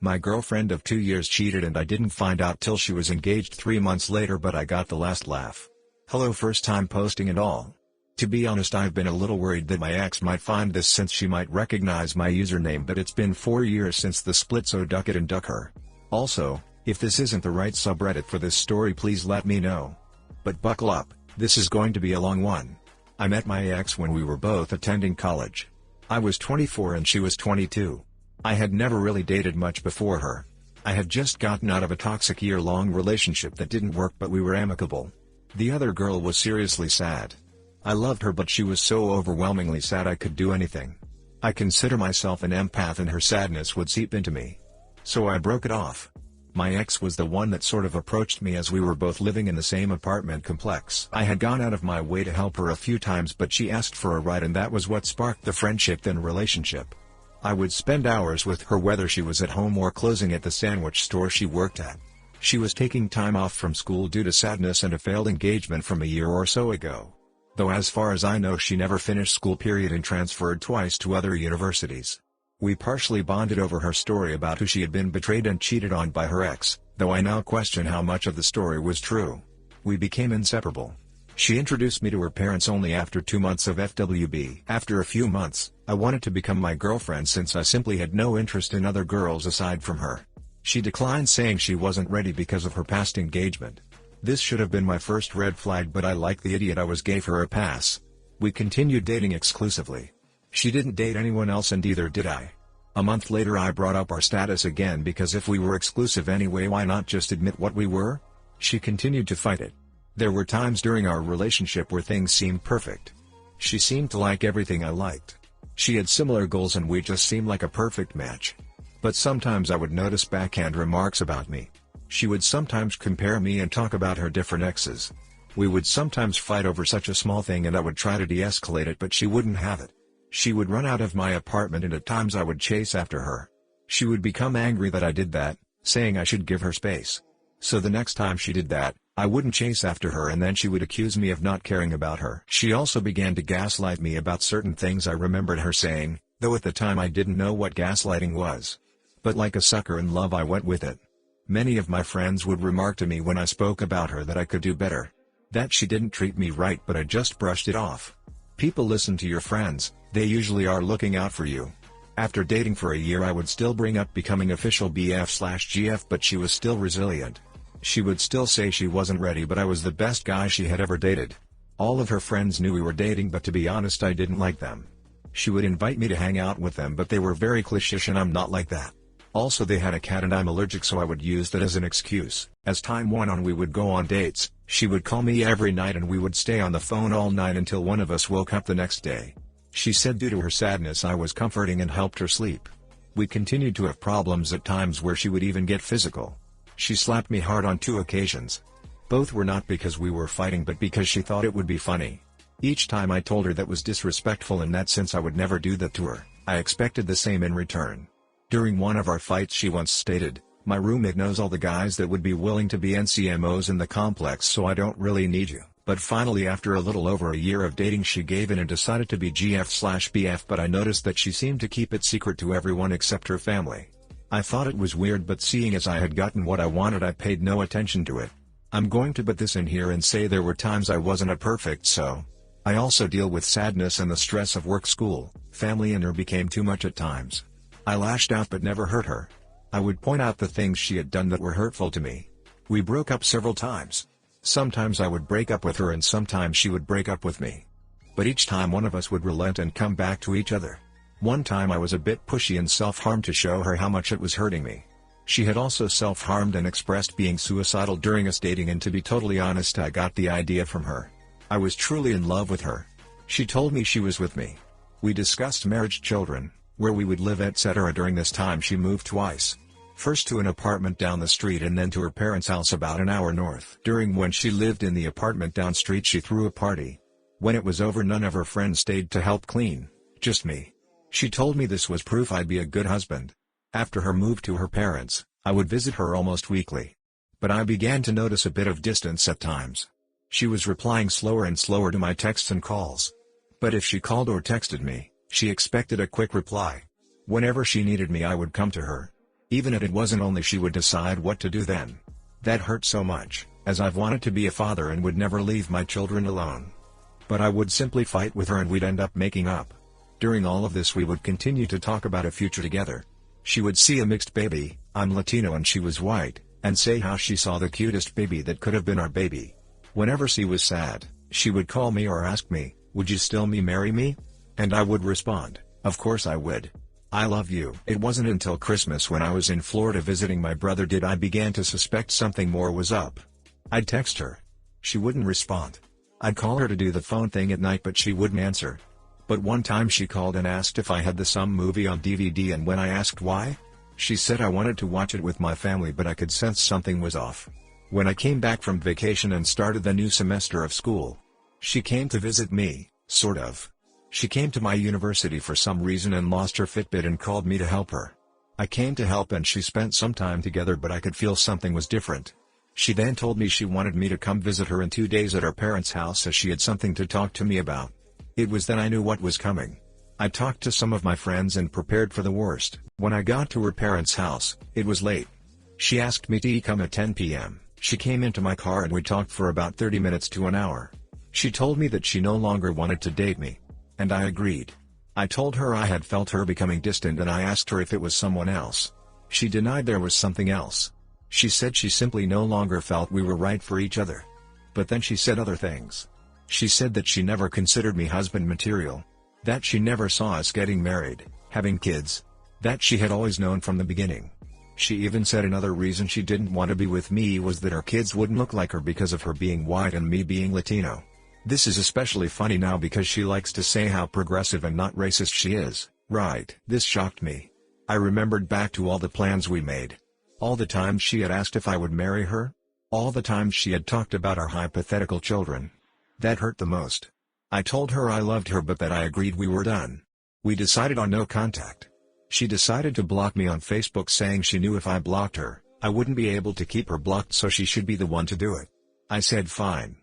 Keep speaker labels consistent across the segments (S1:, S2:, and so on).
S1: My girlfriend of 2 years cheated and I didn't find out till she was engaged 3 months later, but I got the last laugh. Hello, first time posting and all. To be honest, I've been a little worried that my ex might find this since she might recognize my username, but it's been 4 years since the split, so duck it and duck her. Also, if this isn't the right subreddit for this story, please let me know. But buckle up, this is going to be a long one. I met my ex when we were both attending college. I was 24 and she was 22. I had never really dated much before her. I had just gotten out of a toxic year-long relationship that didn't work, but we were amicable. The other girl was seriously sad. I loved her, but she was so overwhelmingly sad I could do anything. I consider myself an empath and her sadness would seep into me. So I broke it off. My ex was the one that sort of approached me as we were both living in the same apartment complex. I had gone out of my way to help her a few times, but she asked for a ride, and that was what sparked the friendship then relationship. I would spend hours with her whether she was at home or closing at the sandwich store she worked at. She was taking time off from school due to sadness and a failed engagement from a year or so ago. Though as far as I know she never finished school period and transferred twice to other universities. We partially bonded over her story about who she had been betrayed and cheated on by her ex, though I now question how much of the story was true. We became inseparable. She introduced me to her parents only after 2 months of FWB. After a few months, I wanted to become my girlfriend since I simply had no interest in other girls aside from her. She declined, saying she wasn't ready because of her past engagement. This should have been my first red flag, but I, like the idiot I was, gave her a pass. We continued dating exclusively. She didn't date anyone else and either did I. A month later I brought up our status again because if we were exclusive anyway, why not just admit what we were? She continued to fight it. There were times during our relationship where things seemed perfect. She seemed to like everything I liked. She had similar goals and we just seemed like a perfect match. But sometimes I would notice backhand remarks about me. She would sometimes compare me and talk about her different exes. We would sometimes fight over such a small thing and I would try to de-escalate it, but she wouldn't have it. She would run out of my apartment and at times I would chase after her. She would become angry that I did that, saying I should give her space. So the next time she did that, I wouldn't chase after her and then she would accuse me of not caring about her. She also began to gaslight me about certain things I remembered her saying, though at the time I didn't know what gaslighting was. But like a sucker in love I went with it. Many of my friends would remark to me when I spoke about her that I could do better. That she didn't treat me right, but I just brushed it off. People listen to your friends, they usually are looking out for you. After dating for a year I would still bring up becoming official BF/GF, but she was still resilient. She would still say she wasn't ready, but I was the best guy she had ever dated. All of her friends knew we were dating, but to be honest I didn't like them. She would invite me to hang out with them, but they were very cliché and I'm not like that. Also they had a cat and I'm allergic, so I would use that as an excuse. As time went on we would go on dates, she would call me every night and we would stay on the phone all night until one of us woke up the next day. She said due to her sadness I was comforting and helped her sleep. We continued to have problems at times where she would even get physical. She slapped me hard on 2 occasions. Both were not because we were fighting but because she thought it would be funny. Each time I told her that was disrespectful and that since I would never do that to her, I expected the same in return. During one of our fights she once stated, "My roommate knows all the guys that would be willing to be NCMOs in the complex, so I don't really need you." But finally after a little over a year of dating she gave in and decided to be GF/BF, but I noticed that she seemed to keep it secret to everyone except her family. I thought it was weird, but seeing as I had gotten what I wanted I paid no attention to it. I'm going to put this in here and say there were times I wasn't a perfect so. I also deal with sadness and the stress of work, school, family, and her became too much at times. I lashed out but never hurt her. I would point out the things she had done that were hurtful to me. We broke up several times. Sometimes I would break up with her and sometimes she would break up with me. But each time one of us would relent and come back to each other. One time I was a bit pushy and self-harmed to show her how much it was hurting me. She had also self-harmed and expressed being suicidal during us dating, and to be totally honest I got the idea from her. I was truly in love with her. She told me she was with me. We discussed marriage, children, where we would live, etc. During this time she moved twice. First to an apartment down the street and then to her parents' house about an hour north. During when she lived in the apartment down street she threw a party. When it was over none of her friends stayed to help clean, just me. She told me this was proof I'd be a good husband. After her move to her parents, I would visit her almost weekly. But I began to notice a bit of distance at times. She was replying slower and slower to my texts and calls. But if she called or texted me, she expected a quick reply. Whenever she needed me I would come to her. Even if it wasn't only she would decide what to do then. That hurt so much, as I've wanted to be a father and would never leave my children alone. But I would simply fight with her and we'd end up making up. During all of this we would continue to talk about a future together. She would see a mixed baby, I'm Latino and she was white, and say how she saw the cutest baby that could have been our baby. Whenever she was sad, she would call me or ask me, would you still marry me? And I would respond, of course I would. I love you. It wasn't until Christmas when I was in Florida visiting my brother did I began to suspect something more was up. I'd text her. She wouldn't respond. I'd call her to do the phone thing at night but she wouldn't answer. But one time she called and asked if I had the Some movie on DVD, and when I asked why, she said I wanted to watch it with my family but I could sense something was off. When I came back from vacation and started the new semester of school, she came to visit me, sort of. She came to my university for some reason and lost her Fitbit and called me to help her. I came to help and she spent some time together but I could feel something was different. She then told me she wanted me to come visit her in 2 days at her parents' house as she had something to talk to me about. It was then I knew what was coming. I talked to some of my friends and prepared for the worst. When I got to her parents' house, it was late. She asked me to come at 10 p.m. She came into my car and we talked for about 30 minutes to an hour. She told me that she no longer wanted to date me. And I agreed. I told her I had felt her becoming distant and I asked her if it was someone else. She denied there was something else. She said she simply no longer felt we were right for each other. But then she said other things. She said that she never considered me husband material. That she never saw us getting married, having kids. That she had always known from the beginning. She even said another reason she didn't want to be with me was that her kids wouldn't look like her because of her being white and me being Latino. This is especially funny now because she likes to say how progressive and not racist she is, right? This shocked me. I remembered back to all the plans we made. All the times she had asked if I would marry her. All the times she had talked about our hypothetical children. That hurt the most. I told her I loved her but that I agreed we were done. We decided on no contact. She decided to block me on Facebook saying she knew if I blocked her, I wouldn't be able to keep her blocked so she should be the one to do it. I said fine.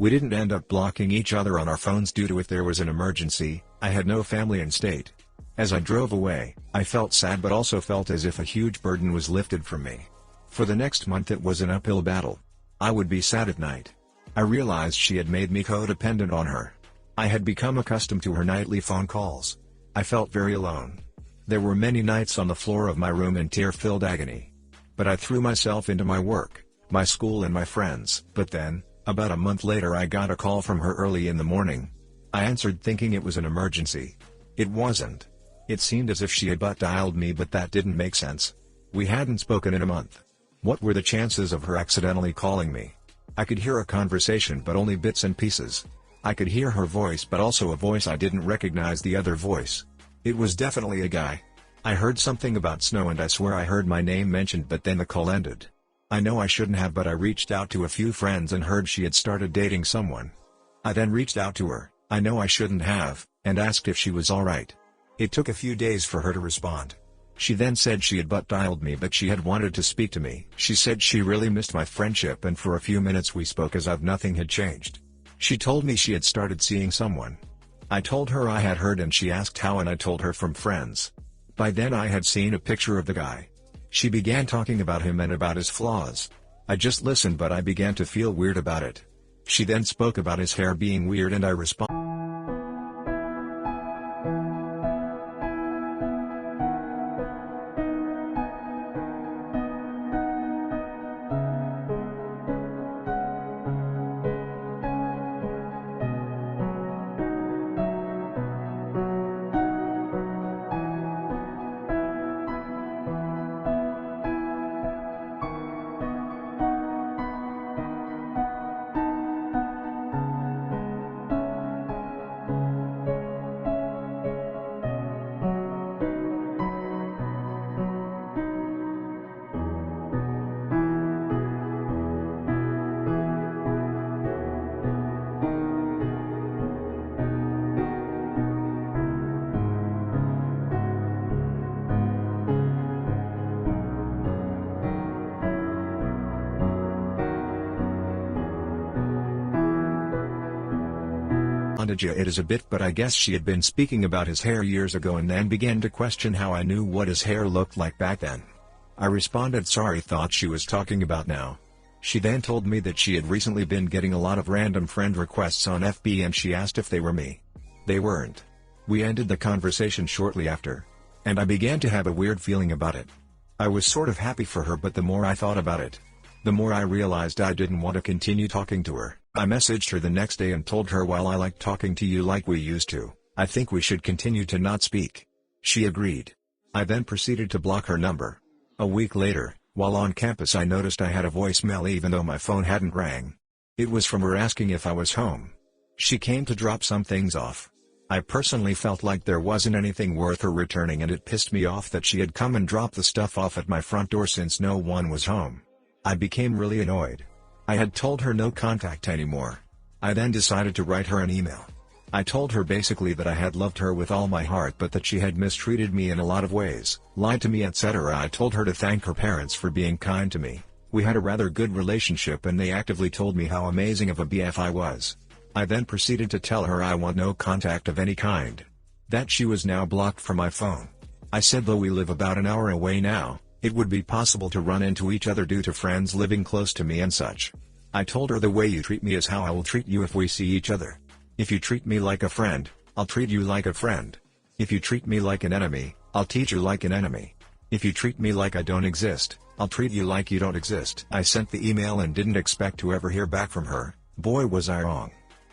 S1: We didn't end up blocking each other on our phones due to if there was an emergency. I had no family in state. As I drove away, I felt sad but also felt as if a huge burden was lifted from me. For the next month it was an uphill battle. I would be sad at night. I realized she had made me codependent on her. I had become accustomed to her nightly phone calls. I felt very alone. There were many nights on the floor of my room in tear-filled agony. But I threw myself into my work, my school and my friends. But then, about a month later I got a call from her early in the morning. I answered thinking it was an emergency. It wasn't. It seemed as if she had butt-dialed me but that didn't make sense. We hadn't spoken in a month. What were the chances of her accidentally calling me? I could hear a conversation but only bits and pieces. I could hear her voice but also a voice I didn't recognize the other voice. It was definitely a guy. I heard something about snow and I swear I heard my name mentioned but then the call ended. I know I shouldn't have but I reached out to a few friends and heard she had started dating someone. I then reached out to her, I know I shouldn't have, and asked if she was alright. It took a few days for her to respond. She then said she had butt-dialed me but she had wanted to speak to me. She said she really missed my friendship and for a few minutes we spoke as if nothing had changed. She told me she had started seeing someone. I told her I had heard and she asked how and I told her from friends. By then I had seen a picture of the guy. She began talking about him and about his flaws. I just listened but I began to feel weird about it. She then spoke about his hair being weird and I responded. It is a bit but I guess she had been speaking about his hair years ago and then began to question how I knew what his hair looked like back then. I responded sorry, thought she was talking about now. She then told me that she had recently been getting a lot of random friend requests on FB and she asked if they were me. They weren't. We ended the conversation shortly after. And I began to have a weird feeling about it. I was sort of happy for her, but the more I thought about it, the more I realized I didn't want to continue talking to her. I messaged her the next day and told her, while I like talking to you like we used to, I think we should continue to not speak. She agreed. I then proceeded to block her number. A week later, while on campus, I noticed I had a voicemail even though my phone hadn't rang. It was from her asking if I was home. She came to drop some things off. I personally felt like there wasn't anything worth her returning, and it pissed me off that she had come and dropped the stuff off at my front door since no one was home. I became really annoyed. I had told her no contact anymore. I then decided to write her an email. I told her basically that I had loved her with all my heart, but that she had mistreated me in a lot of ways, lied to me, etc. I told her to thank her parents for being kind to me. We had a rather good relationship and they actively told me how amazing of a BF I was. I then proceeded to tell her I want no contact of any kind. That she was now blocked from my phone. I said though we live about an hour away now, it would be possible to run into each other due to friends living close to me and such. I told her the way you treat me is how I will treat you if we see each other. If you treat me like a friend, I'll treat you like a friend. If you treat me like an enemy, I'll treat you like an enemy. If you treat me like I don't exist, I'll treat you like you don't exist. I sent the email and didn't expect to ever hear back from her. Boy, was I wrong.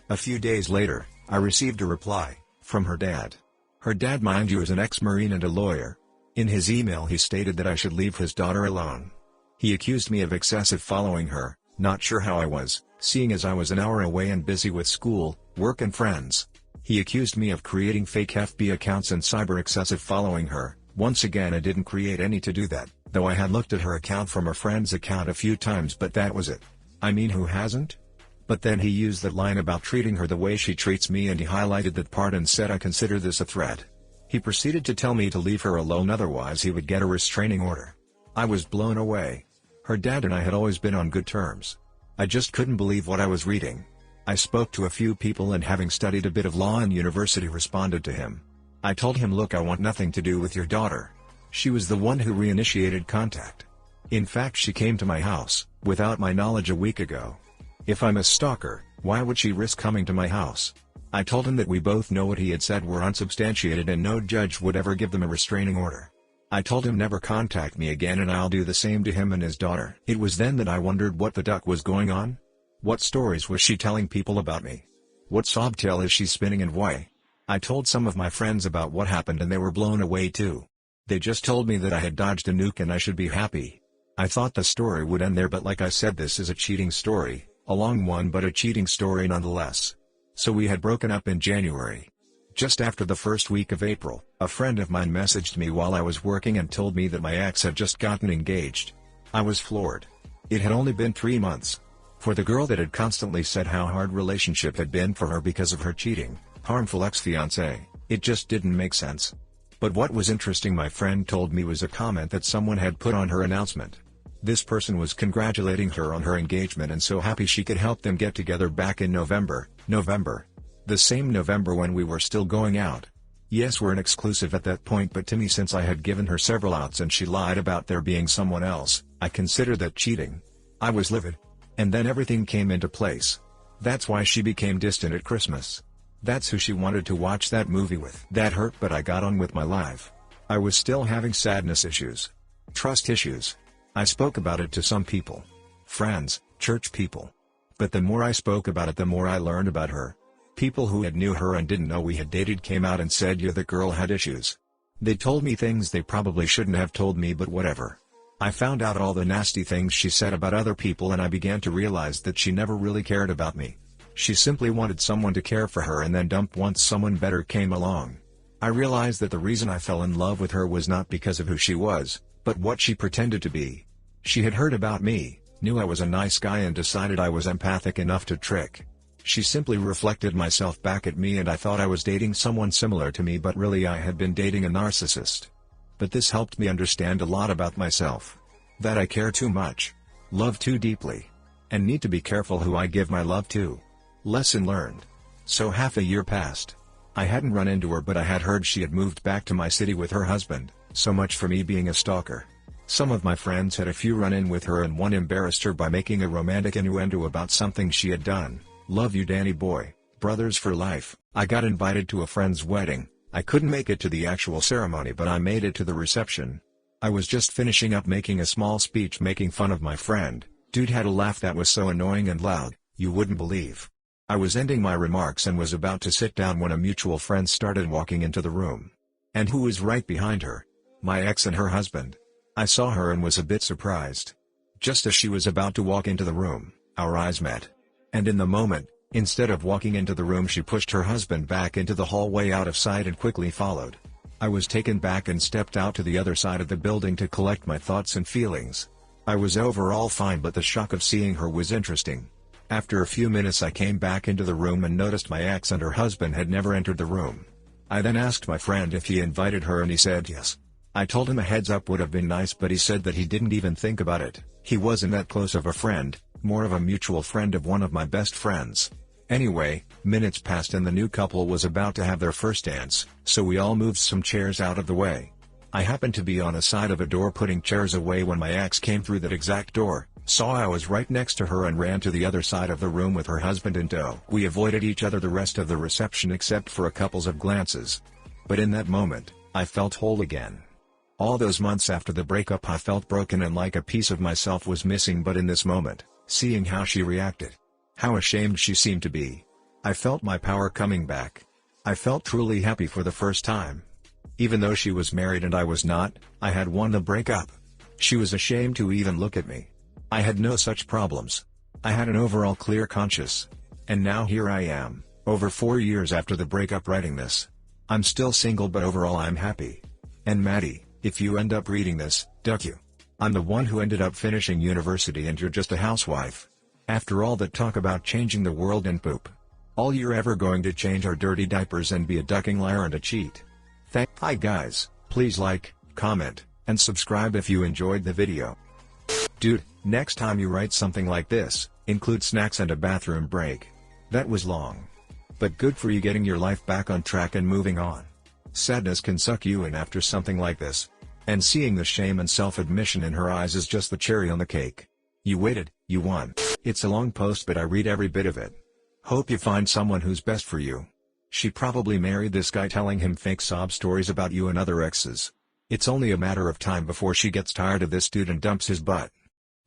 S1: A few days later, I received a reply from her dad. Her dad, mind you, is an ex-Marine and a lawyer. In his email he stated that I should leave his daughter alone. He accused me of excessive following her, not sure how I was, seeing as I was an hour away and busy with school, work and friends. He accused me of creating fake FB accounts and cyber excessive following her. Once again, I didn't create any to do that, though I had looked at her account from a friend's account a few times, but that was it. I mean, who hasn't? But then he used that line about treating her the way she treats me, and he highlighted that part and said I consider this a threat. He proceeded to tell me to leave her alone, otherwise he would get a restraining order. I was blown away. Her dad and I had always been on good terms. I just couldn't believe what I was reading. I spoke to a few people and, having studied a bit of law in university, responded to him. I told him, look, I want nothing to do with your daughter. She was the one who reinitiated contact. In fact, she came to my house, without my knowledge, a week ago. If I'm a stalker, why would she risk coming to my house? I told him that we both know what he had said were unsubstantiated and no judge would ever give them a restraining order. I told him never contact me again and I'll do the same to him and his daughter. It was then that I wondered what the duck was going on. What stories was she telling people about me? What sobtale is she spinning and why? I told some of my friends about what happened and they were blown away too. They just told me that I had dodged a nuke and I should be happy. I thought the story would end there, but like I said, this is a cheating story, a long one but a cheating story nonetheless. So we had broken up in January. Just after the first week of April, a friend of mine messaged me while I was working and told me that my ex had just gotten engaged. I was floored. It had only been 3 months. For the girl that had constantly said how hard relationship had been for her because of her cheating, harmful ex-fiancé, it just didn't make sense. But what was interesting, my friend told me, was a comment that someone had put on her announcement. This person was congratulating her on her engagement and so happy she could help them get together back in November. The same November when we were still going out. Yes, we're an exclusive at that point, but to me, since I had given her several outs and she lied about there being someone else, I consider that cheating. I was livid. And then everything came into place. That's why she became distant at Christmas. That's who she wanted to watch that movie with. That hurt, but I got on with my life. I was still having sadness issues. Trust issues. I spoke about it to some people. Friends, church people. But the more I spoke about it, the more I learned about her. People who had knew her and didn't know we had dated came out and said, yeah, the girl had issues. They told me things they probably shouldn't have told me, but whatever. I found out all the nasty things she said about other people and I began to realize that she never really cared about me. She simply wanted someone to care for her and then dump once someone better came along. I realized that the reason I fell in love with her was not because of who she was, but what she pretended to be. She had heard about me, knew I was a nice guy and decided I was empathic enough to trick. She simply reflected myself back at me and I thought I was dating someone similar to me, but really I had been dating a narcissist. But this helped me understand a lot about myself. That I care too much. Love too deeply. And need to be careful who I give my love to. Lesson learned. So half a year passed. I hadn't run into her, but I had heard she had moved back to my city with her husband, so much for me being a stalker. Some of my friends had a few run-in with her and one embarrassed her by making a romantic innuendo about something she had done. Love you Danny boy, brothers for life. I got invited to a friend's wedding. I couldn't make it to the actual ceremony but I made it to the reception. I was just finishing up making a small speech making fun of my friend. Dude had a laugh that was so annoying and loud, you wouldn't believe. I was ending my remarks and was about to sit down when a mutual friend started walking into the room. And who was right behind her? My ex and her husband. I saw her and was a bit surprised. Just as she was about to walk into the room, our eyes met. And in the moment, instead of walking into the room she pushed her husband back into the hallway out of sight and quickly followed. I was taken back and stepped out to the other side of the building to collect my thoughts and feelings. I was overall fine but the shock of seeing her was interesting. After a few minutes I came back into the room and noticed my ex and her husband had never entered the room. I then asked my friend if he invited her and he said yes. I told him a heads up would have been nice but he said that he didn't even think about it. He wasn't that close of a friend, more of a mutual friend of one of my best friends. Anyway, minutes passed and the new couple was about to have their first dance, so we all moved some chairs out of the way. I happened to be on a side of a door putting chairs away when my ex came through that exact door, saw I was right next to her and ran to the other side of the room with her husband in tow. We avoided each other the rest of the reception except for a couple of glances. But in that moment, I felt whole again. All those months after the breakup I felt broken and like a piece of myself was missing but in this moment, seeing how she reacted, how ashamed she seemed to be, I felt my power coming back. I felt truly happy for the first time. Even though she was married and I was not, I had won the breakup. She was ashamed to even look at me. I had no such problems. I had an overall clear conscience. And now here I am, over 4 years after the breakup writing this. I'm still single but overall I'm happy. And Maddie, if you end up reading this, duck you. I'm the one who ended up finishing university and you're just a housewife. After all that talk about changing the world and poop, all you're ever going to change are dirty diapers and be a ducking liar and a cheat. Hi guys, please like, comment, and subscribe if you enjoyed the video. Dude, next time you write something like this, include snacks and a bathroom break. That was long. But good for you getting your life back on track and moving on. Sadness can suck you in after something like this. And seeing the shame and self-admission in her eyes is just the cherry on the cake. You waited, you won. It's a long post but I read every bit of it. Hope you find someone who's best for you. She probably married this guy telling him fake sob stories about you and other exes. It's only a matter of time before she gets tired of this dude and dumps his butt.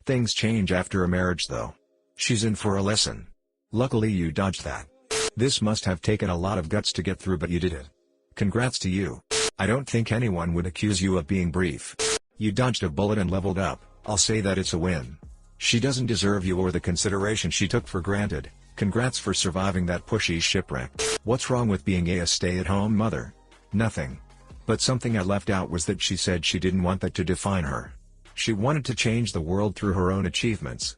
S1: Things change after a marriage though. She's in for a lesson. Luckily you dodged that. This must have taken a lot of guts to get through but you did it. Congrats to you. I don't think anyone would accuse you of being brief. You dodged a bullet and leveled up, I'll say that it's a win. She doesn't deserve you or the consideration she took for granted. Congrats for surviving that pushy shipwreck. What's wrong with being a stay-at-home mother? Nothing. But something I left out was that she said she didn't want that to define her. She wanted to change the world through her own achievements.